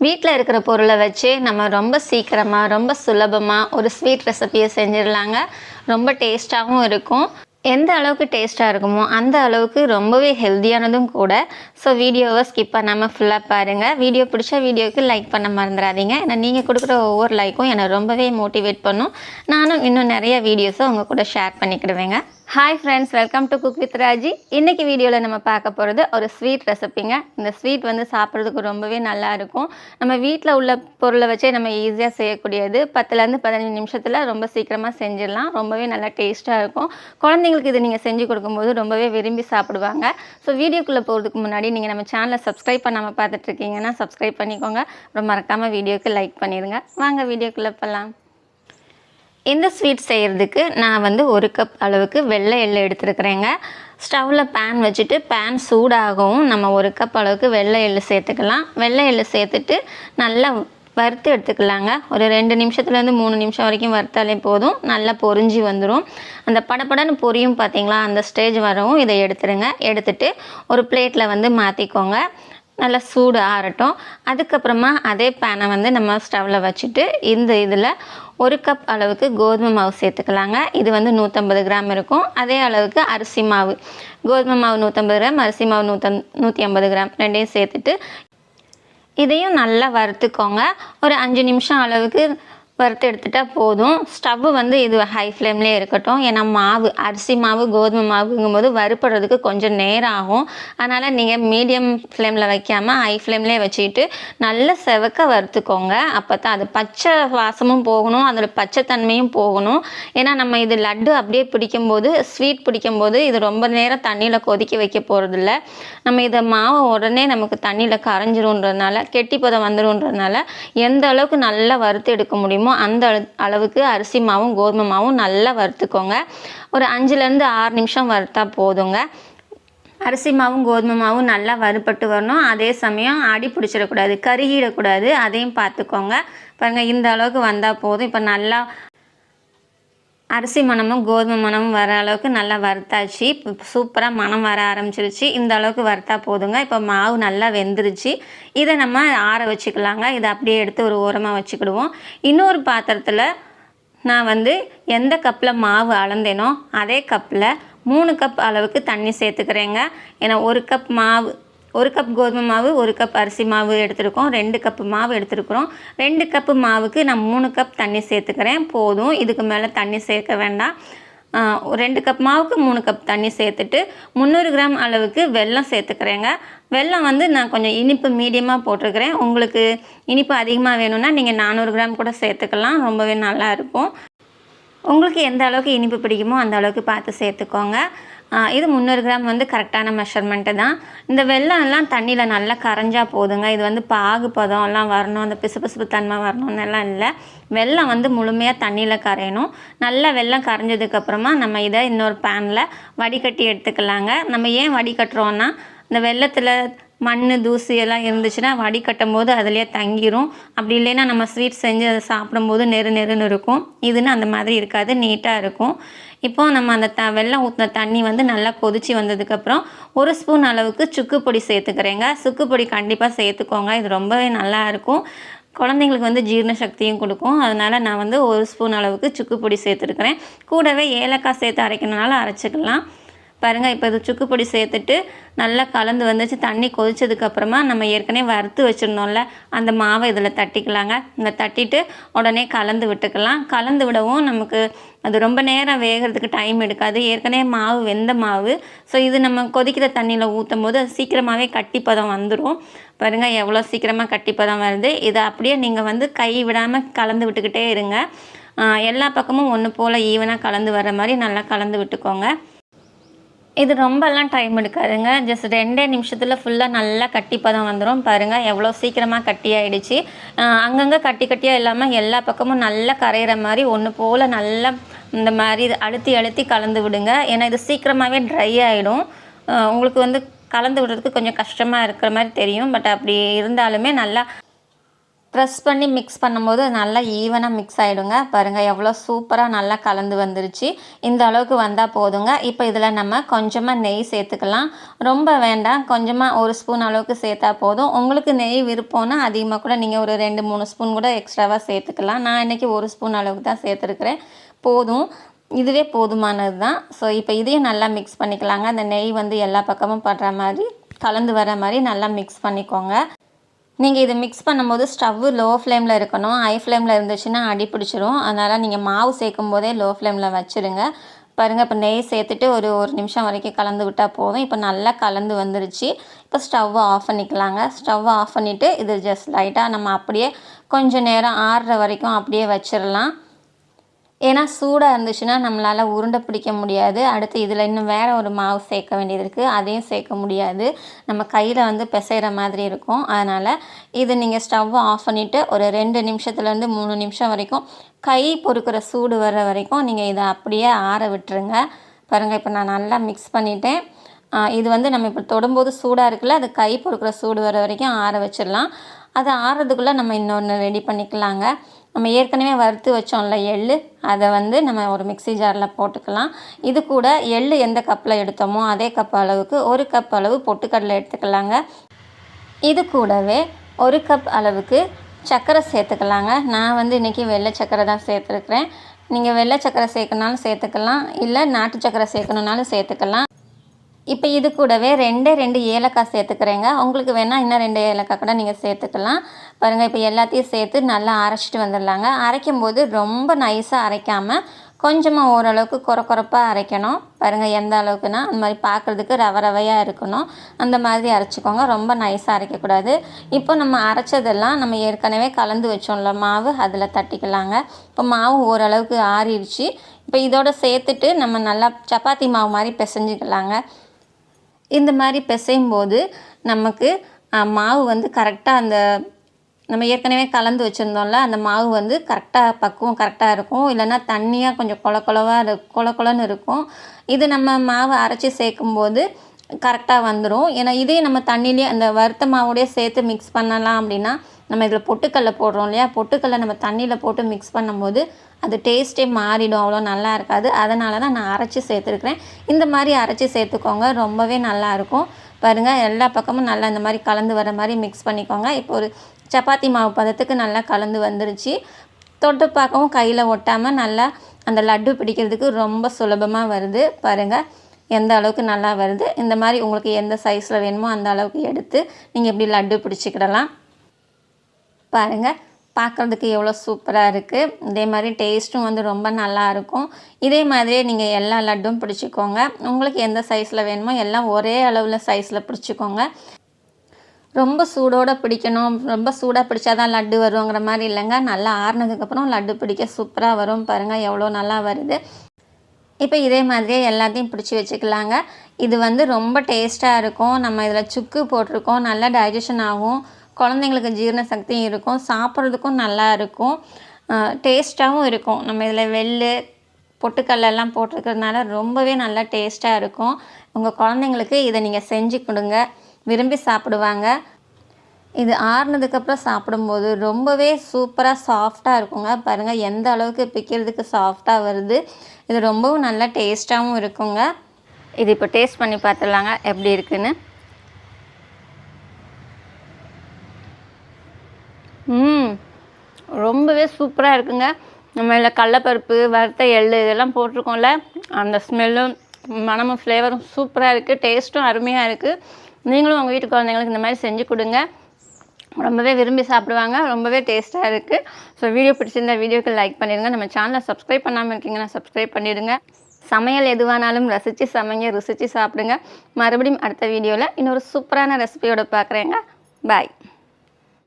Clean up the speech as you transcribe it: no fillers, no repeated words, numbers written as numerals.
வீட்டில் இருக்கிற பொருளை வச்சு நம்ம ரொம்ப சீக்கிரமாக ரொம்ப சுலபமாக ஒரு ஸ்வீட் ரெசிபியை செஞ்சிடலாங்க. ரொம்ப டேஸ்ட்டாகவும் இருக்கும். எந்த அளவுக்கு டேஸ்ட்டாக இருக்குமோ அந்த அளவுக்கு ரொம்பவே ஹெல்த்தியானதும் கூட. ஸோ வீடியோவை ஸ்கிப் பண்ணாமல் ஃபுல்லாக பாருங்கள். வீடியோ பிடிச்ச வீடியோவுக்கு லைக் பண்ண மறந்துடாதீங்க. ஏன்னா நீங்கள் கொடுக்குற ஒவ்வொரு லைக்கும் என்னை ரொம்பவே மோட்டிவேட் பண்ணும். நானும் இன்னும் நிறைய வீடியோஸை உங்கள் கூட ஷேர் பண்ணிக்கிடுவேங்க. Hi friends, welcome to cook with Raji. இன்றைக்கி வீடியோவில் நம்ம பார்க்க போகிறது ஒரு ஸ்வீட் ரெசிப்பிங்க. இந்த ஸ்வீட் வந்து சாப்பிட்றதுக்கு ரொம்பவே நல்லா இருக்கும். நம்ம வீட்டில் உள்ள பொருளை வச்சே நம்ம ஈஸியாக செய்யக்கூடியது. 10லேருந்து 15 நிமிஷத்தில் ரொம்ப சீக்கிரமாக செஞ்சிடலாம். ரொம்பவே நல்லா டேஸ்ட்டாக இருக்கும். குழந்தைங்களுக்கு இது நீங்கள் செஞ்சு கொடுக்கும்போது ரொம்பவே விரும்பி சாப்பிடுவாங்க. ஸோ வீடியோக்குள்ளே போகிறதுக்கு முன்னாடி நீங்கள் நம்ம சேனலை சப்ஸ்கிரைப் பண்ணாமல் பார்த்துட்ருக்கீங்கன்னா சப்ஸ்கிரைப் பண்ணிக்கோங்க. அப்புறம் மறக்காமல் வீடியோக்கு லைக் பண்ணிடுங்க. வாங்க வீடியோக்குள்ளே போகலாம். இந்த ஸ்வீட் செய்கிறதுக்கு நான் வந்து 1 கப் அளவுக்கு வெள்ளை எள்ளு எடுத்துருக்குறேங்க. ஸ்டவ்வில் பேன் வச்சுட்டு பேன் சூடாகவும் நம்ம 1 கப் அளவுக்கு வெள்ளை எள்ளு சேர்த்துக்கலாம். வெள்ளை எள்ளு சேர்த்துட்டு நல்லா வறுத்து எடுத்துக்கலாங்க. ஒரு 2 நிமிஷத்துலேருந்து 3 நிமிஷம் வரைக்கும் வறுத்தாலே போதும். நல்லா பொரிஞ்சு வந்துடும். அந்த படப்படன்னு பொரியும் பார்த்தீங்களா, அந்த ஸ்டேஜ் வரவும் இதை எடுத்துருங்க. எடுத்துட்டு ஒரு பிளேட்டில் வந்து மாற்றிக்கோங்க. நல்லா சூடு ஆறட்டும். அதுக்கப்புறமா அதே பேனை வந்து நம்ம ஸ்டவ்வில் வச்சுட்டு இந்த இதில் 1 கப் அளவுக்கு கோதுமை மாவு சேர்த்துக்கலாங்க. இது வந்து 150 கிராம் இருக்கும். அதே அளவுக்கு அரிசி மாவு, கோதுமை மாவு 150 கிராம், அரிசி மாவு 150 கிராம் ரெண்டையும் சேர்த்துட்டு இதையும் நல்லா வறுத்துக்கோங்க. ஒரு 5 நிமிஷம் அளவுக்கு வறுத்து எடுத்துட்டால் போதும். ஸ்டவ்வு வந்து இது ஹை ஃப்ளேம்லேயே இருக்கட்டும். ஏன்னா மாவு, அரிசி மாவு, கோதுமை மாவுங்கும்போது வறுப்படுறதுக்கு கொஞ்சம் நேரம் ஆகும். அதனால் நீங்கள் மீடியம் ஃப்ளேமில் வைக்காமல் ஹை ஃப்ளேம்லேயே வச்சுக்கிட்டு நல்லா செவக்க வறுத்துக்கோங்க. அப்போ தான் அது பச்சை வாசமும் போகணும், அதோட பச்சைத்தன்மையும் போகணும். ஏன்னா நம்ம இது லட்டு அப்படியே பிடிக்கும்போது, ஸ்வீட் பிடிக்கும்போது இது ரொம்ப நேரம் தண்ணியில் கொதிக்க வைக்க போகிறதில்ல. நம்ம இதை மாவை உடனே நமக்கு தண்ணியில் கரைஞ்சிருன்றதுனால, கெட்டிப்பதம் வந்துடும்ன்றதுனால எந்த அளவுக்கு நல்லா வறுத்து எடுக்க முடியுமோ அந்த அளவுக்கு அரிசி மாவும் கோதுமை மாவும் நல்லா வறுத்துக்கோங்க. ஒரு 5லேருந்து 6 நிமிஷம் வறுத்தா போதுங்க. அரிசி மாவும் கோதுமை மாவும் நல்லா வறுபட்டு வரணும். அதே சமயம் அடி பிடிச்சிடக்கூடாது, கருகிடக்கூடாது. அதையும் பார்த்துக்கோங்க. பாருங்கள், இந்த அளவுக்கு வந்தால் போதும். இப்போ நல்லா அரிசி மணமும் கோதுமை மணமும் வர அளவுக்கு நல்லா வறுத்தாச்சு. சூப்பராக மணம் வர ஆரம்பிச்சிருச்சு. இந்த அளவுக்கு வறுத்தா போதுங்க. இப்போ மாவு நல்லா வெந்துருச்சு. இதை நம்ம ஆற வச்சுக்கலாங்க. இதை அப்படியே எடுத்து ஒரு ஓரமாக வச்சுக்கிடுவோம். இன்னொரு பாத்திரத்தில் நான் வந்து எந்த கப்பில் மாவு அளந்தேனோ அதே கப்பில் 3 கப் அளவுக்கு தண்ணி சேர்த்துக்கிறேங்க. ஏன்னா 1 கப் கோதுமை மாவு, 1 கப் அரிசி மாவு எடுத்துருக்கோம். 2 கப்பு மாவு எடுத்துருக்குறோம். 2 கப்பு மாவுக்கு நான் 3 கப் தண்ணி சேர்த்துக்கிறேன். போதும், இதுக்கு மேலே தண்ணி சேர்க்க வேண்டாம். 2 கப் மாவுக்கு 3 கப் தண்ணி சேர்த்துட்டு 300 கிராம் அளவுக்கு வெல்லம் சேர்த்துக்கிறேங்க. வெல்லம் வந்து நான் கொஞ்சம் இனிப்பு மீடியமாக போட்டிருக்கிறேன். உங்களுக்கு இனிப்பு அதிகமாக வேணும்னா நீங்கள் 400 கிராம் கூட சேர்த்துக்கலாம். ரொம்பவே நல்லா இருக்கும். உங்களுக்கு எந்த அளவுக்கு இனிப்பு பிடிக்குமோ அந்த அளவுக்கு பார்த்து சேர்த்துக்கோங்க. இது 300 கிராம் வந்து கரெக்டான மெஷர்மெண்ட்டு தான். இந்த வெல்லம் எல்லாம் தண்ணியில் நல்லா கரைஞ்சா போதுங்க. இது வந்து பாகு பதம்லாம் வரணும், அந்த பிசுபிசுப்பு தன்மை வரணும்னெல்லாம் இல்லை. வெல்லம் வந்து முழுமையாக தண்ணியில் கரையணும். நல்லா வெல்லம் கரைஞ்சதுக்கப்புறமா நம்ம இதை இன்னொரு பேனில் வடிகட்டி எடுத்துக்கலாங்க. நம்ம ஏன் வடிகட்டுறோன்னா, இந்த வெல்லத்தில் மண், தூசி எல்லாம் இருந்துச்சுன்னா வடிகட்டும் போது அதிலே தங்கிரும். அப்படி இல்லைன்னா நம்ம ஸ்வீட் செஞ்சு அதை சாப்பிடும்போது நெருன்னு இருக்கும். இதுன்னு அந்த மாதிரி இருக்காது, நீட்டாக இருக்கும். இப்போது நம்ம அந்த வெல்லம் ஊற்றின தண்ணி வந்து நல்லா கொதித்து வந்ததுக்கப்புறம் 1 ஸ்பூன் அளவுக்கு சுக்கு பொடி சேர்த்துக்கிறேங்க. சுக்கு பொடி கண்டிப்பாக சேர்த்துக்கோங்க. இது ரொம்பவே நல்லா இருக்கும். குழந்தைங்களுக்கு வந்து ஜீரண சக்தியும் கொடுக்கும். அதனால் நான் வந்து 1 ஸ்பூன் அளவுக்கு சுக்கு பொடி சேர்த்துருக்கிறேன். கூடவே ஏலக்காய் சேர்த்து அரைக்கணுனால அரைச்சிக்கலாம். பாருங்கள், இப்போ இது சுக்கு பொடி சேர்த்துட்டு நல்லா கலந்து வந்துச்சு. தண்ணி கொதிச்சதுக்கப்புறமா நம்ம ஏற்கனவே வறுத்து வச்சுருந்தோம்ல அந்த மாவை இதில் தட்டிக்கலாங்க. இந்த தட்டிட்டு உடனே கலந்து விட்டுக்கலாம். கலந்து விடவும் நமக்கு அது ரொம்ப நேரம் வேகிறதுக்கு டைம் எடுக்காது. ஏற்கனவே மாவு வெந்த மாவு. ஸோ இது நம்ம கொதிக்கிற தண்ணியில் ஊற்றும் போது அது சீக்கிரமாகவே கட்டிப்பதம் வந்துடும். பாருங்கள், எவ்வளோ சீக்கிரமாக கட்டிப்பதம் வருது. இதை அப்படியே நீங்கள் வந்து கை விடாமல் கலந்து விட்டுக்கிட்டே இருங்க. எல்லா பக்கமும் ஒன்று போல் ஈவனாக கலந்து வர மாதிரி நல்லா கலந்து விட்டுக்கோங்க. இது ரொம்பலாம் டைம் எடுக்காதுங்க. ஜஸ்ட் 2 நிமிஷத்தில் ஃபுல்லாக நல்லா கட்டிப்பதம் வந்துடும். பாருங்கள், எவ்வளோ சீக்கிரமாக கட்டி ஆகிடுச்சு. அங்கங்கே கட்டியாக இல்லாமல் எல்லா பக்கமும் நல்லா கரையிற மாதிரி ஒன்று போல் நல்லா இந்த மாதிரி அழுத்தி கலந்து விடுங்க. ஏன்னா இது சீக்கிரமாகவே ட்ரை ஆகிடும். உங்களுக்கு வந்து கலந்து விடுறதுக்கு கொஞ்சம் கஷ்டமாக இருக்கிற மாதிரி தெரியும். பட் அப்படி இருந்தாலுமே நல்லா ப்ரெஸ் பண்ணி மிக்ஸ் பண்ணும்போது நல்லா ஈவனாக மிக்ஸ் ஆகிடுங்க. பாருங்கள் எவ்வளோ சூப்பராக நல்லா கலந்து வந்துருச்சு. இந்த அளவுக்கு வந்தால் போதுங்க. இப்போ இதில் நம்ம கொஞ்சமாக நெய் சேர்த்துக்கலாம். ரொம்ப வேண்டாம், கொஞ்சமாக 1 ஸ்பூன் அளவுக்கு சேர்த்தா போதும். உங்களுக்கு நெய் விருப்பம்னா அதிகமாக கூட நீங்கள் ஒரு 2, 3 ஸ்பூன் கூட எக்ஸ்ட்ராவாக சேர்த்துக்கலாம். நான் இன்றைக்கி 1 ஸ்பூன் அளவுக்கு தான் சேர்த்துருக்குறேன். போதும், இதுவே போதுமானது தான். ஸோ இப்போ இதையும் நல்லா மிக்ஸ் பண்ணிக்கலாங்க. அந்த நெய் வந்து எல்லா பக்கமும் படுற மாதிரி கலந்து வர மாதிரி நல்லா மிக்ஸ் பண்ணிக்கோங்க. நீங்கள் இதை மிக்ஸ் பண்ணும்போது ஸ்டவ்வு லோ ஃப்ளேமில் இருக்கணும். ஹை ஃப்ளேமில் இருந்துச்சுன்னா அடி பிடிச்சிரும். அதனால் நீங்கள் மாவு சேர்க்கும் போதே லோ ஃப்ளேமில் வச்சுருங்க. பாருங்கள், இப்போ நெய் சேர்த்துட்டு ஒரு நிமிஷம் வரைக்கும் கலந்து விட்டால் போதும். இப்போ நல்லா கலந்து வந்துருச்சு. இப்போ ஸ்டவ்வை ஆஃப் பண்ணிக்கலாங்க. ஸ்டவ்வை ஆஃப் பண்ணிவிட்டு இது ஜஸ்ட் லைட்டாக நம்ம அப்படியே கொஞ்சம் நேரம் ஆறுற வரைக்கும் அப்படியே வச்சிடலாம். ஏன்னா சூடாக இருந்துச்சுன்னா நம்மளால் உருண்டை பிடிக்க முடியாது. அடுத்து இதில் இன்னும் வேறு ஒரு மாவு சேர்க்க வேண்டியது இருக்குது. அதையும் சேர்க்க முடியாது. நம்ம கையில் வந்து பிசைகிற மாதிரி இருக்கும். அதனால் இது நீங்கள் ஸ்டவ்வை ஆஃப் பண்ணிவிட்டு ஒரு 2 நிமிஷத்துலேருந்து 3 நிமிஷம் வரைக்கும் கை பொறுக்கிற சூடு வர்ற வரைக்கும் நீங்கள் இதை அப்படியே ஆற விட்டுருங்க. பாருங்கள், இப்போ நான் நல்லா மிக்ஸ் பண்ணிவிட்டேன். இது வந்து நம்ம இப்போ தொடும்போது சூடாக இருக்குல்ல, அது கை பொறுக்கிற சூடு வர வரைக்கும் ஆற வச்சிடலாம். அது ஆறுறதுக்குள்ளே நம்ம இன்னொன்று ரெடி பண்ணிக்கலாங்க. நம்ம ஏற்கனவே வறுத்து வச்சோம்ல எள்ளு, அதை வந்து நம்ம ஒரு மிக்ஸி ஜாரில் போட்டுக்கலாம். இது கூட எள்ளு எந்த கப்பில் எடுத்தோமோ அதே கப் அளவுக்கு 1 கப் அளவு பொட்டுக்கடலை எடுத்துக்கலாங்க. இது கூடவே 1 கப் அளவுக்கு சர்க்கரை சேர்த்துக்கலாங்க. நான் வந்து இன்றைக்கி வெள்ளை சர்க்கரை தான் சேர்த்துருக்குறேன். நீங்கள் வெள்ளை சர்க்கரை சேர்க்கணுனாலும் சேர்த்துக்கலாம், இல்லை நாட்டு சர்க்கரை சேர்க்கணுன்னாலும் சேர்த்துக்கலாம். இப்போ இது கூடவே 2 ஏலக்காய் சேர்த்துக்கிறேங்க. உங்களுக்கு வேணால் இன்னும் 2 ஏலக்காய் கூட நீங்கள் சேர்த்துக்கலாம். பாருங்கள், இப்போ எல்லாத்தையும் சேர்த்து நல்லா அரைச்சிட்டு வந்துடலாங்க. அரைக்கும்போது ரொம்ப நைஸாக அரைக்காமல் கொஞ்சமாக ஓரளவுக்கு கொரப்பாக அரைக்கணும். பாருங்கள் எந்த அளவுக்குன்னா அந்த மாதிரி பார்க்குறதுக்கு ரவையாக இருக்கணும். அந்த மாதிரி அரைச்சிக்கோங்க. ரொம்ப நைஸாக அரைக்கக்கூடாது. இப்போ நம்ம அரைச்சதெல்லாம் நம்ம ஏற்கனவே கலந்து வச்சோம்ல மாவு, அதில் தட்டிக்கலாங்க. இப்போ மாவு ஓரளவுக்கு ஆறிடுச்சு. இப்போ இதோட சேர்த்துட்டு நம்ம நல்லா சப்பாத்தி மாவு மாதிரி பிசைஞ்சிக்கலாங்க. இந்த மாதிரி பிசையும் போது நமக்கு மாவு வந்து கரெக்டாக அந்த நம்ம ஏற்கனவே கலந்து வச்சுருந்தோம்ல, அந்த மாவு வந்து கரெக்டாக பக்குவம் கரெக்டாக இருக்கும். இல்லைன்னா தண்ணியாக கொஞ்சம் கொலன்னு இருக்கும். இது நம்ம மாவு அரைச்சி சேர்க்கும்போது கரெக்டாக வந்துடும். ஏன்னா இதே நம்ம தண்ணியிலே அந்த வறுத்த மாவோடய சேர்த்து மிக்ஸ் பண்ணலாம் அப்படின்னா, நம்ம இதில் பொட்டுக்கடலை போடுறோம் இல்லையா, பொட்டுக்கடலை நம்ம தண்ணியில் போட்டு மிக்ஸ் பண்ணும்போது அது டேஸ்ட்டே மாறிடும், அவ்வளோ நல்லா இருக்காது. அதனால தான் நான் அரைச்சி சேர்த்துருக்குறேன். இந்த மாதிரி அரைச்சி சேர்த்துக்கோங்க, ரொம்பவே நல்லாயிருக்கும். பாருங்கள், எல்லா பக்கமும் நல்லா இந்த மாதிரி கலந்து வர மாதிரி மிக்ஸ் பண்ணிக்கோங்க. இப்போ ஒரு சப்பாத்தி மாவு பதத்துக்கு நல்லா கலந்து வந்துருச்சு. தொட்டு பார்க்கவும் கையில் ஒட்டாமல் நல்லா அந்த லட்டு பிடிக்கிறதுக்கு ரொம்ப சுலபமாக வருது. பாருங்கள் எந்த அளவுக்கு நல்லா வருது. இந்த மாதிரி உங்களுக்கு எந்த சைஸில் வேணுமோ அந்த அளவுக்கு எடுத்து நீங்கள் இப்படி லட்டு பிடிச்சிக்கிடலாம். பாருங்கள், பார்க்குறதுக்கு எவ்வளோ சூப்பராக இருக்குது. இதே மாதிரி டேஸ்ட்டும் வந்து ரொம்ப நல்லாயிருக்கும். இதே மாதிரியே நீங்கள் எல்லா லட்டும் பிடிச்சிக்கோங்க. உங்களுக்கு எந்த சைஸில் வேணுமோ எல்லாம் ஒரே அளவில் சைஸில் பிடிச்சிக்கோங்க. ரொம்ப சூடோடு பிடிக்கணும், ரொம்ப சூடாக பிடிச்சா தான் லட்டு வருங்கிற மாதிரி இல்லைங்க. நல்லா ஆறுனதுக்கப்புறம் லட்டு பிடிக்க சூப்பராக வரும். பாருங்கள் எவ்வளோ நல்லா வருது. இப்போ இதே மாதிரியே எல்லாத்தையும் பிடிச்சி வச்சுக்கலாங்க. இது வந்து ரொம்ப டேஸ்ட்டாக இருக்கும். நம்ம இதில் சுக்கு போட்டிருக்கோம், நல்லா டைஜஷன் ஆகும். குழந்தைங்களுக்கு ஜீரண சக்தியும் இருக்கும், சாப்பிட்றதுக்கும் நல்லா இருக்கும், டேஸ்ட்டாகவும் இருக்கும். நம்ம இதில் வெள்ளை பொட்டுக்கடலெல்லாம் போட்டிருக்கிறதுனால ரொம்பவே நல்லா டேஸ்ட்டாக இருக்கும். உங்கள் குழந்தைங்களுக்கு இதை நீங்கள் செஞ்சு கொடுங்க, விரும்பி சாப்பிடுவாங்க. இது ஆறுனதுக்கப்புறம் சாப்பிடும்போது ரொம்பவே சூப்பராக சாஃப்டாக இருக்குங்க. பாருங்கள் எந்த அளவுக்கு பிக்கிறதுக்கு சாஃப்டாக வருது. இது ரொம்பவும் நல்லா டேஸ்ட்டாகவும் இருக்குங்க. இது இப்போ டேஸ்ட் பண்ணி பார்த்துடலாங்க எப்படி இருக்குன்னு. ரொம்பவே சூப்பராக இருக்குங்க. நம்ம இதில் கடலப்பருப்பு, வறுத்த எள்ளு இதெல்லாம் போட்டிருக்கோம்ல, அந்த ஸ்மெல்லும் மணமும் ஃப்ளேவரும் சூப்பராக இருக்குது. டேஸ்ட்டும் அருமையாக இருக்குது. நீங்களும் உங்கள் வீட்டு குழந்தைங்களுக்கு இந்த மாதிரி செஞ்சு கொடுங்க, ரொம்பவே விரும்பி சாப்பிடுவாங்க. ரொம்பவே டேஸ்ட்டாக இருக்குது. ஸோ வீடியோ பிடிச்சிருந்தா வீடியோக்கு லைக் பண்ணிடுங்க. நம்ம சேனலை சப்ஸ்கிரைப் பண்ணாமல் இருக்கீங்கன்னா சப்ஸ்கிரைப் பண்ணிவிடுங்க. சமையல் எதுவானாலும் ரசித்து சமைங்க, ருசித்து சாப்பிடுங்க. மறுபடியும் அடுத்த வீடியோவில் இன்னொரு சூப்பரான ரெசிபியோடு பார்க்குறேங்க. பாய்.